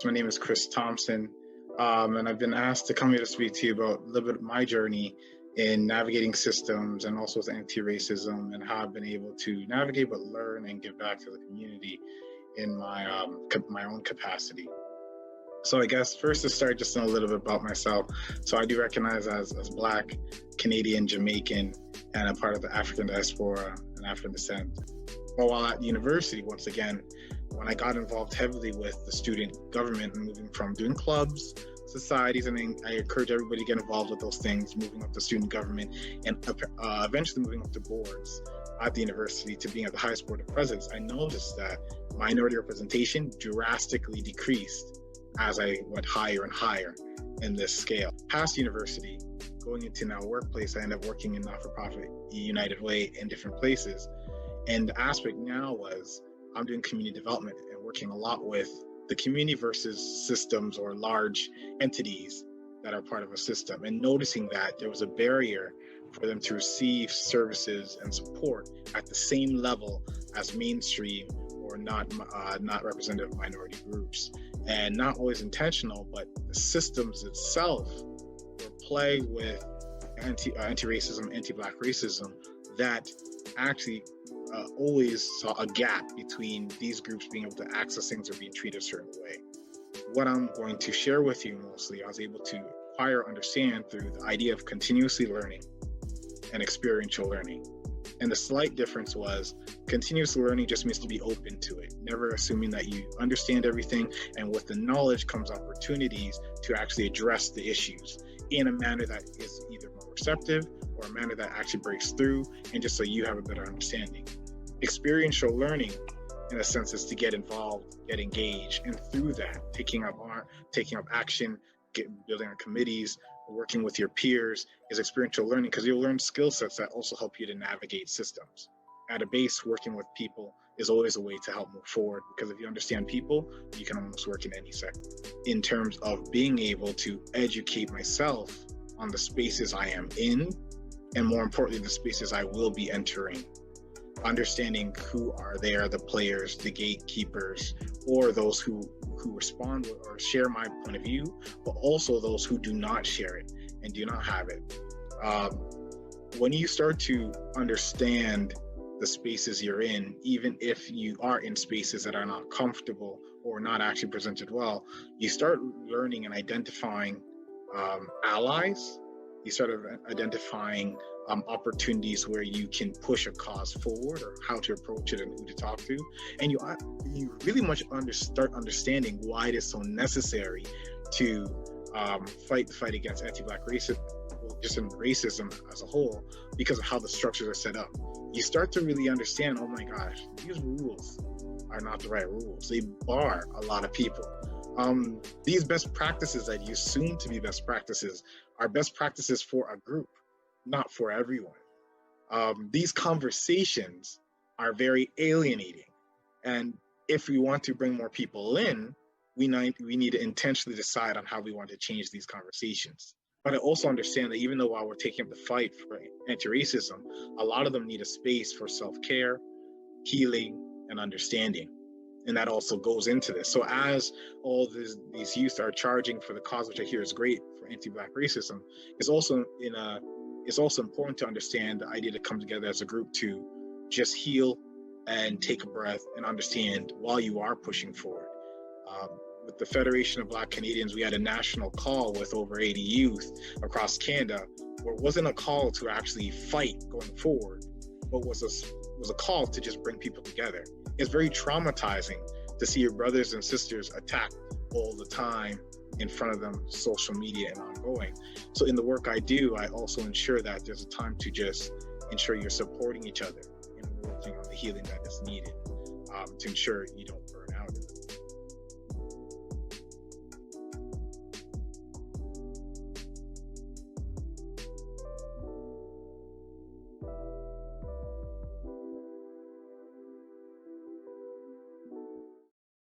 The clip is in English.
My name is Chris Thompson, and I've been asked to come here to speak to you about a little bit of my journey in navigating systems and also with anti-racism and how I've been able to navigate but learn and give back to the community in my own capacity. So I guess first to start, just a little bit about myself. So I do recognize as Black, Canadian, Jamaican, and a part of the African diaspora and African descent. But while at university, once again, when I got involved heavily with the student government and moving from doing clubs, societies, and I encourage everybody to get involved with those things, moving up to student government and eventually moving up to boards at the university to being at the highest board of presidents, I noticed that minority representation drastically decreased as I went higher and higher in this scale. Past university, going into now workplace, I ended up working in not-for-profit United Way in different places. And the aspect now was I'm doing community development and working a lot with the community versus systems or large entities that are part of a system, and noticing that there was a barrier for them to receive services and support at the same level as mainstream or not representative minority groups. And not always intentional, but the systems itself were plagued with anti-racism, anti-Black racism that actually always saw a gap between these groups being able to access things or being treated a certain way. What I'm going to share with you mostly, I was able to acquire, understand through the idea of continuously learning and experiential learning. And the slight difference was continuous learning just means to be open to it, never assuming that you understand everything. And with the knowledge comes opportunities to actually address the issues in a manner that is either more receptive or a manner that actually breaks through, and just so you have a better understanding. Experiential learning, in a sense, is to get involved, get engaged, and through that, taking up action, building on committees, working with your peers is experiential learning, because you'll learn skill sets that also help you to navigate systems. At a base, working with people is always a way to help move forward, because if you understand people, you can almost work in any sector. In terms of being able to educate myself on the spaces I am in, and more importantly, the spaces I will be entering. Understanding who are there, the players, the gatekeepers, or those who respond or share my point of view, but also those who do not share it and do not have it. When you start to understand the spaces you're in, even if you are in spaces that are not comfortable or not actually presented well, you start learning and identifying allies. You start identifying opportunities where you can push a cause forward, or how to approach it and who to talk to. And you really much start understanding why it is so necessary to fight the fight against anti-Black racism, just in racism as a whole, because of how the structures are set up. You start to really understand, oh my gosh, these rules are not the right rules. They bar a lot of people. These best practices that you assume to be best practices are best practices for a group, not for everyone. These conversations are very alienating. And if we want to bring more people in, we need to intentionally decide on how we want to change these conversations. But I also understand that even though while we're taking up the fight for anti-racism, a lot of them need a space for self-care, healing, and understanding. And that also goes into this. So as all these youth are charging for the cause, which I hear is great for anti-Black racism, it's also important to understand the idea to come together as a group to just heal and take a breath and understand while you are pushing forward. With the Federation of Black Canadians, we had a national call with over 80 youth across Canada, where it wasn't a call to actually fight going forward, but was a call to just bring people together. It's very traumatizing to see your brothers and sisters attacked all the time in front of them, social media and ongoing. So in the work I do, I also ensure that there's a time to just ensure you're supporting each other and working on the healing that is needed, to ensure you don't